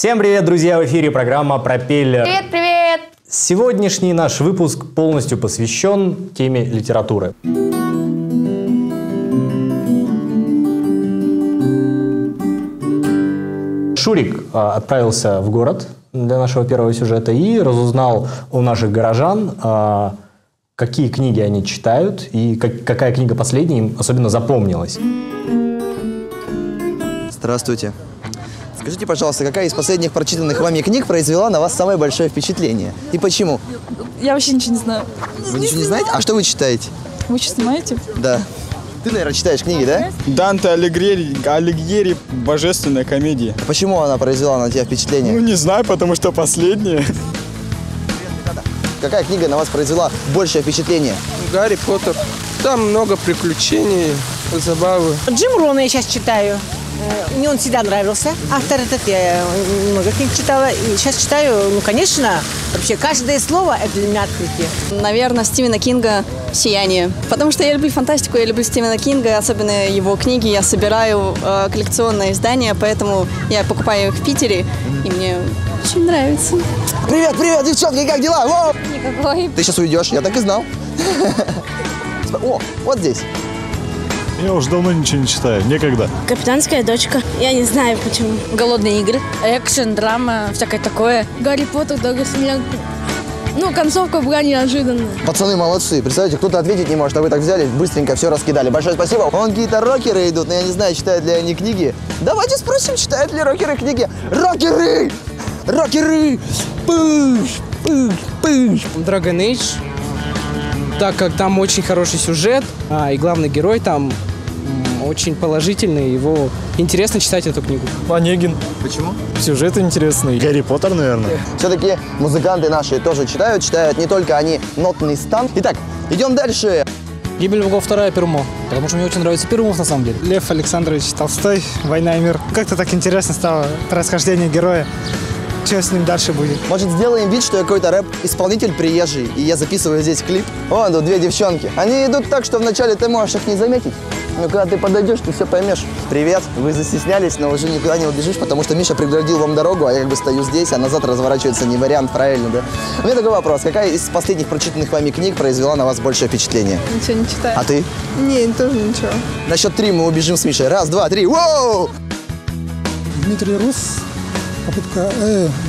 Всем привет, друзья! В эфире программа «Пропеллер». Привет, привет! Сегодняшний наш выпуск полностью посвящен теме литературы. Шурик отправился в город для нашего первого сюжета и разузнал у наших горожан, какие книги они читают и какая книга последняя им особенно запомнилась. Здравствуйте. Скажите, пожалуйста, какая из последних прочитанных вами книг произвела на вас самое большое впечатление? И почему? Я вообще ничего не знаю. Вы ничего не знаете? А что вы читаете? Вы что, снимаете? Да. Ты, наверное, читаешь книги, да? Данте Алигьери «Божественная комедия». Почему она произвела на тебя впечатление? Ну, не знаю, потому что последняя. Какая книга на вас произвела большее впечатление? Гарри Поттер. Там много приключений, забавы. Джим Рона я сейчас читаю. Мне он всегда нравился. Автор этот, я много книг читала. И сейчас читаю, ну, конечно, вообще каждое слово – это для меня открытие. Наверное, Стивена Кинга «Сияние». Потому что я люблю фантастику, я люблю Стивена Кинга, особенно его книги. Я собираю коллекционные издания, поэтому я покупаю их в Питере, и мне очень нравится. Привет, привет, девчонки, как дела? Во! Никакой. Ты сейчас уйдешь, я так и знал. О, вот здесь. Я уже давно ничего не читаю, некогда. «Капитанская дочка». Я не знаю почему. «Голодные игры». Экшен, драма, всякое такое. «Гарри Поттер», «Дорога Смерть». Ну, концовка была неожиданная. Пацаны молодцы. Представляете, кто-то ответить не может, а вы так взяли, быстренько все раскидали. Большое спасибо. Вон какие-то рокеры идут, но я не знаю, читают ли они книги. Давайте спросим, читают ли рокеры книги. Рокеры! Рокеры! Пыш! Пыш! Пыш! Dragon Age. Так как там очень хороший сюжет, и главный герой там очень положительный, его интересно читать эту книгу. Онегин. Почему? Сюжет интересный. Гарри Поттер, наверное. Все-таки музыканты наши тоже читают не только они нотный стан. Итак, идем дальше. «Гибель богов» 2, Перумов. Потому что мне очень нравится Перумов на самом деле. Лев Александрович Толстой, «Война и мир». Как-то так интересно стало происхождение героя. Что с ним дальше будет? Может, сделаем вид, что я какой-то рэп-исполнитель приезжий, и я записываю здесь клип. Вон тут две девчонки. Они идут так, что вначале ты можешь их не заметить. Но когда ты подойдешь, ты все поймешь. Привет, вы застеснялись, но уже никуда не убежишь, потому что Миша преградил вам дорогу, а я как бы стою здесь, а назад разворачивается не вариант, правильно, да? У меня такой вопрос. Какая из последних прочитанных вами книг произвела на вас большее впечатление? Ничего не читаю. А ты? Не, тоже ничего. На счет 3 мы убежим с Мишей. Раз, два, три. Воу! Дмитрий Рус, попытка,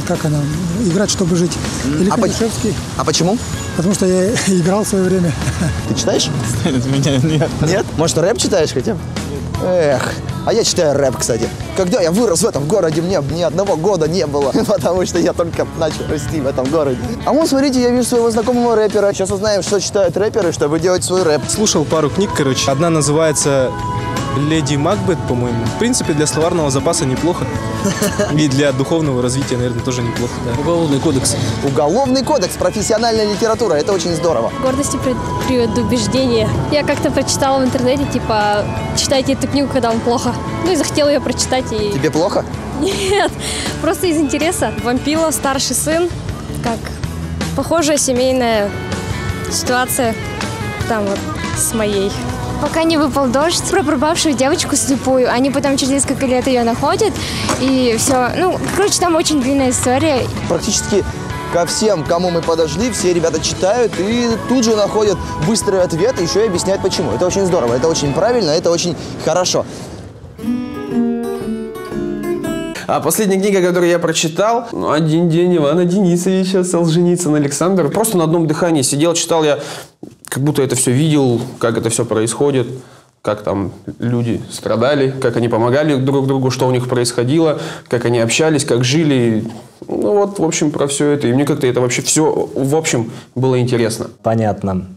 как она, играть, чтобы жить. Или Конишевский. А почему? Потому что я играл в свое время. Ты читаешь? Меня нет. Нет? Может, рэп читаешь хотя бы? Эх, а я читаю рэп, кстати. Когда я вырос в этом городе, мне ни одного года не было, потому что я только начал расти в этом городе. А вон, смотрите, я вижу своего знакомого рэпера. Сейчас узнаем, что читают рэперы, чтобы делать свой рэп. Слушал пару книг, короче. Одна называется «Леди Макбет», по-моему. В принципе, для словарного запаса неплохо. И для духовного развития, наверное, тоже неплохо. Да. «Уголовный кодекс». Уголовный кодекс, профессиональная литература. Это очень здорово. «Гордость и предубеждение». Я как-то прочитала в интернете, типа, читайте эту книгу, когда вам плохо. Ну и захотела ее прочитать. И... Тебе плохо? Нет, просто из интереса. «Вампила», «Старший сын». Как похожая семейная ситуация там вот с моей. Пока не выпал дождь. Про пропавшую девочку слепую. Они потом через несколько лет ее находят. И все. Ну, короче, там очень длинная история. Практически ко всем, кому мы подошли, все ребята читают и тут же находят быстрый ответ, и еще и объясняют почему. Это очень здорово, это очень правильно, это очень хорошо. А последняя книга, которую я прочитал, «Один день Ивана Денисовича», Солженицын Александр. Просто на одном дыхании сидел, читал я, как будто это все видел, как это все происходит, как там люди страдали, как они помогали друг другу, что у них происходило, как они общались, как жили. Ну вот, в общем, про все это. И мне как-то это вообще все, в общем, было интересно. Понятно.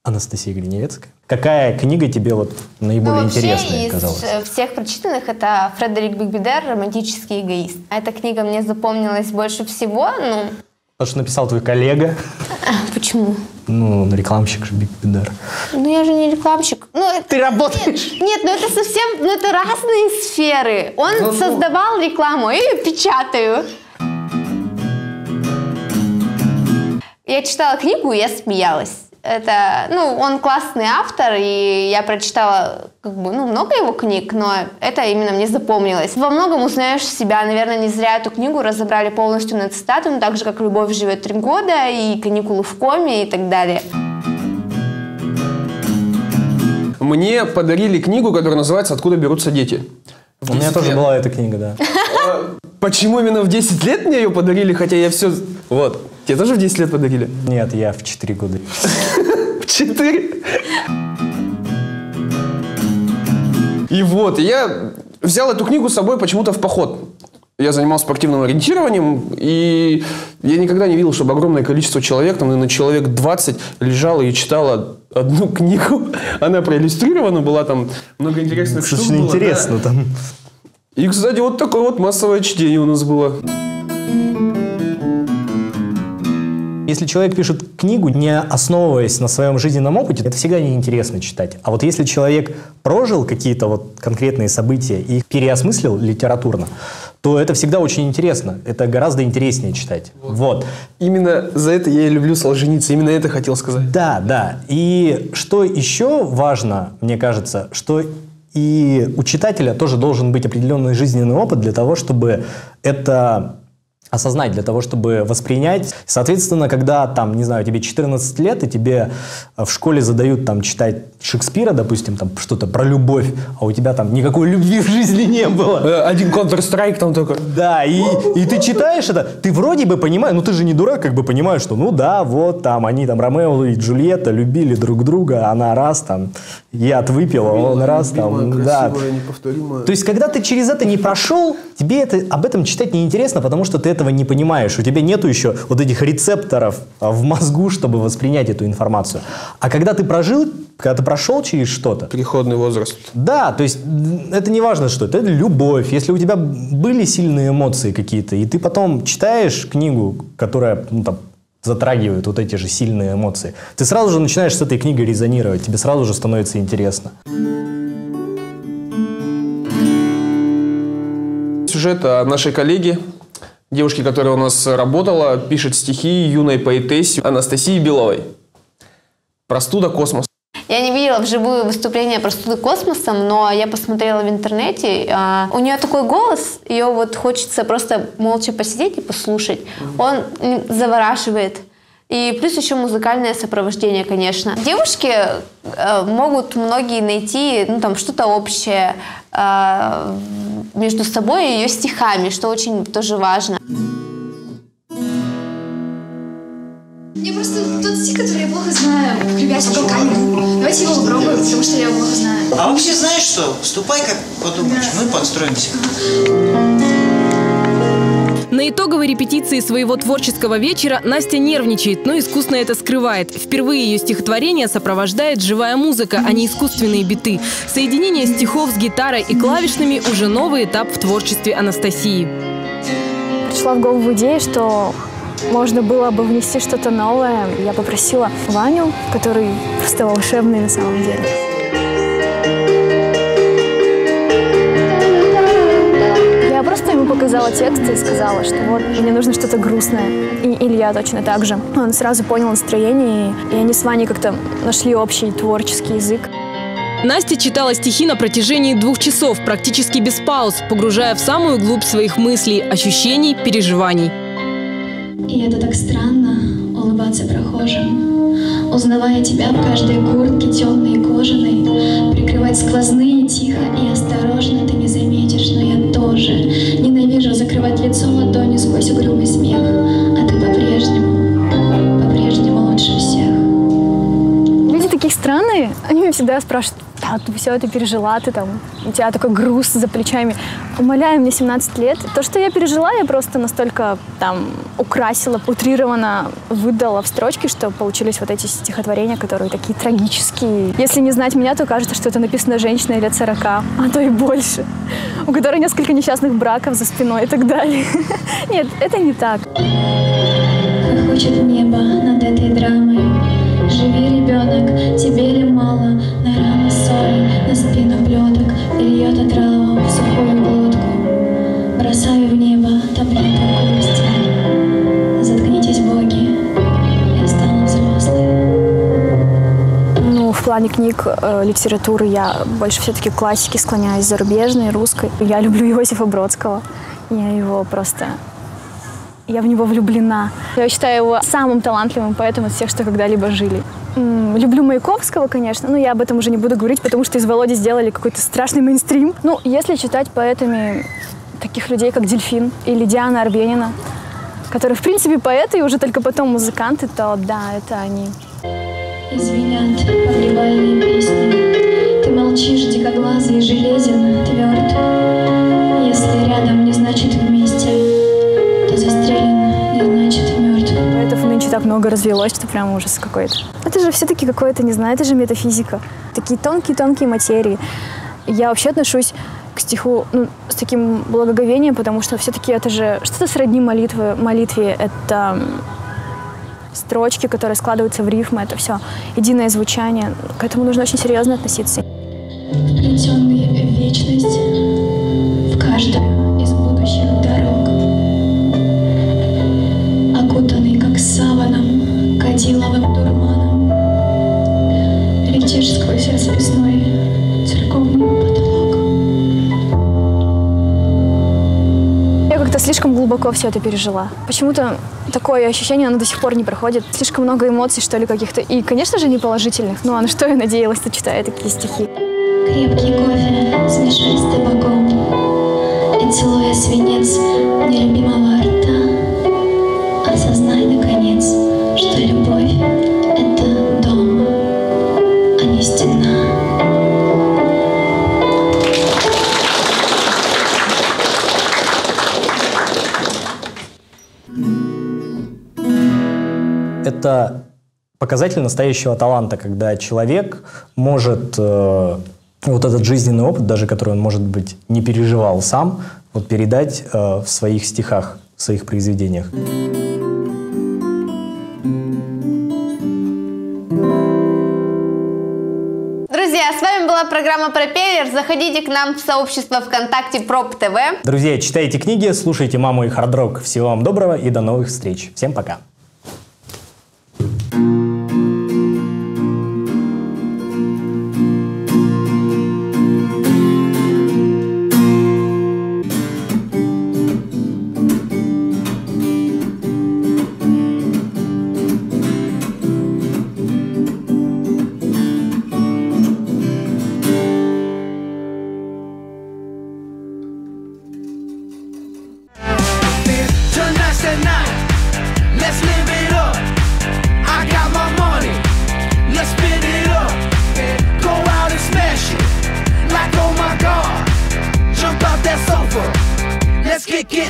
Анастасия Гриневецкая. Какая книга тебе вот наиболее интересная оказалась? Из всех прочитанных это Фредерик Бигбедер «Романтический эгоист». Эта книга мне запомнилась больше всего. То, что написал твой коллега. Почему? Ну, рекламщик же Бигбедер. Ну, я же не рекламщик. Ты работаешь? Нет, ну это совсем, ну это разные сферы. Он создавал рекламу, я ее печатаю. Я читала книгу, и я смеялась. Это, он классный автор, и я прочитала много его книг, но это именно мне запомнилось. Во многом узнаешь себя. Наверное, не зря эту книгу разобрали полностью на цитаты, так же, как «Любовь живет 3 года» и «Каникулы в коме» и так далее. Мне подарили книгу, которая называется «Откуда берутся дети». У меня тоже была эта книга, да. Почему именно в 10 лет мне ее подарили, хотя я все... Вот. Тебе тоже в 10 лет подарили? Нет, я в 4 года. В 4? И вот, я взял эту книгу с собой почему-то в поход. Я занимался спортивным ориентированием, и я никогда не видел, чтобы огромное количество человек, там, наверное, человек 20, лежало и читало одну книгу. Она проиллюстрирована, была там много интересных штук. Очень интересно да. там. И, кстати, вот такое вот массовое чтение у нас было. Если человек пишет книгу, не основываясь на своем жизненном опыте, это всегда неинтересно читать. А вот если человек прожил какие-то вот конкретные события и их переосмыслил литературно, то это всегда очень интересно. Это гораздо интереснее читать. Вот. Именно за это я и люблю Солженицына. Именно это хотел сказать. Да, да. И что еще важно, мне кажется, что и у читателя тоже должен быть определенный жизненный опыт для того, чтобы это осознать, для того, чтобы воспринять. Соответственно, когда, там, не знаю, тебе 14 лет, и тебе в школе задают там читать Шекспира, допустим, там что-то про любовь, а у тебя там никакой любви в жизни не было. Один Counter-Strike там только. Да, и ты читаешь это, ты вроде бы понимаешь, ты же не дурак, как бы понимаешь, что вот там они там, Ромео и Джульетта любили друг друга, она раз там, яд выпила, он раз там, да. То есть, когда ты через это не прошел, тебе об этом читать неинтересно, потому что ты этого не понимаешь. У тебя нету еще вот этих рецепторов в мозгу, чтобы воспринять эту информацию. А когда ты прошел через что-то... Переходный возраст. Да, то есть это не важно, что это любовь. Если у тебя были сильные эмоции какие-то, и ты потом читаешь книгу, которая затрагивает вот эти же сильные эмоции, ты сразу же начинаешь с этой книгой резонировать, тебе сразу же становится интересно. Сюжет о нашей коллеге, девушке, которая у нас работала, пишет стихи юной поэтессе Анастасии Беловой. «Простуда, космос». Я не видела вживую выступления «Простуды космосом», но я посмотрела в интернете. У нее такой голос, ее вот хочется просто молча посидеть и послушать. Он завораживает. И плюс еще музыкальное сопровождение, конечно. Девушки могут многие найти что-то общее между собой и ее стихами, что очень тоже важно. Мне просто тот стих, который я плохо знаю, «Любя уголками». Давайте его попробуем, потому что я его плохо знаю. А вообще знаешь что? Вступай, как подумаешь, мы подстроимся. На итоговой репетиции своего творческого вечера Настя нервничает, но искусно это скрывает. Впервые ее стихотворение сопровождает живая музыка, а не искусственные биты. Соединение стихов с гитарой и клавишными – уже новый этап в творчестве Анастасии. Пришла в голову идея, что можно было бы внести что-то новое. Я попросила Ваню, который просто волшебный на самом деле. Я просто ему показала текст и сказала, что вот мне нужно что-то грустное. И Илья точно так же. Он сразу понял настроение, и они с Ваней как-то нашли общий творческий язык. Настя читала стихи на протяжении 2 часов, практически без пауз, погружая в самую глубь своих мыслей, ощущений, переживаний. И это так странно — улыбаться прохожим, узнавая тебя в каждой куртке темной и кожаной, прикрывать сквозные тихо и осторожно, ты не заметишь, но я тоже ненавижу закрывать лицо ладонью сквозь угрюмый смех, а ты по-прежнему лучше всех. Люди такие странные, они меня всегда спрашивают: да, ты все это пережила, ты там, у тебя такой груз за плечами. Умоляю, мне 17 лет. То, что я пережила, я просто настолько там украсила, утрированно выдала в строчки, что получились вот эти стихотворения, которые такие трагические. Если не знать меня, то кажется, что это написано женщиной лет 40, а то и больше, у которой несколько несчастных браков за спиной и так далее. Нет, это не так. Хочет небо над этой драмой. Живи, ребенок, тебе ли мало? На раны соли, на спину плеток льет отраву в сухую глотку. Бросаю в небо таблетку грусти. Заткнитесь, боги, я стану взрослой. плане книг, литературы я больше все-таки к классике склоняюсь, зарубежной, русской. Я люблю Иосифа Бродского. Я в него влюблена. Я считаю его самым талантливым поэтом из всех, что когда-либо жили. Люблю Маяковского, конечно, но я об этом уже не буду говорить, потому что из Володи сделали какой-то страшный мейнстрим. Ну, если читать поэтами таких людей, как Дельфин или Диана Арбенина, которые, в принципе, поэты и уже только потом музыканты, то да, это они. Извинят погребальные песни. Ты молчишь, дикоглазый, железен, тверд. Если рядом не значит вместе, то застрелен не значит мертв. Поэтов нынче так много развелось, что прям ужас какой-то. Это же все-таки какое-то, не знаю, это же метафизика. Такие тонкие-тонкие материи. Я вообще отношусь к стиху с таким благоговением, потому что все-таки это же что-то сродни молитве. Это строчки, которые складываются в рифмы, это все единое звучание. К этому нужно очень серьезно относиться. Вплетенный в вечность, в каждую из будущих дорог, окутанный как саваном, кадиловым дурманом, летишь сквозь расписной церковный потолок. Я как-то слишком глубоко все это пережила. Почему-то такое ощущение, оно до сих пор не проходит. Слишком много эмоций, что ли, каких-то. И, конечно же, не положительных. Ну, а на что я надеялась-то, читая такие стихи? Крепкий кофе, смешай с табаком и целуя свинец нелюбимого рта, осознай, наконец, что любовь — это дом, а не стена. Это показатель настоящего таланта, когда человек может вот этот жизненный опыт, даже который он, может быть, не переживал сам, вот передать в своих стихах, в своих произведениях. Друзья, с вами была программа «Пропеллер». Заходите к нам в сообщество ВКонтакте Проб ТВ. Друзья, читайте книги, слушайте «Маму» и «Хард-рок». Всего вам доброго и до новых встреч. Всем пока. kick it.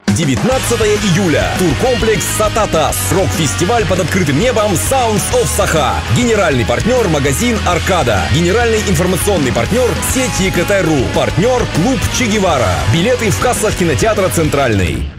19 июля. Туркомплекс «Сататас». Рок-фестиваль под открытым небом Sounds of Saha. Генеральный партнер — магазин «Аркада». Генеральный информационный партнер — сеть ЕКТ.ру. Партнер — клуб Че Гевара. Билеты в кассах кинотеатра «Центральный».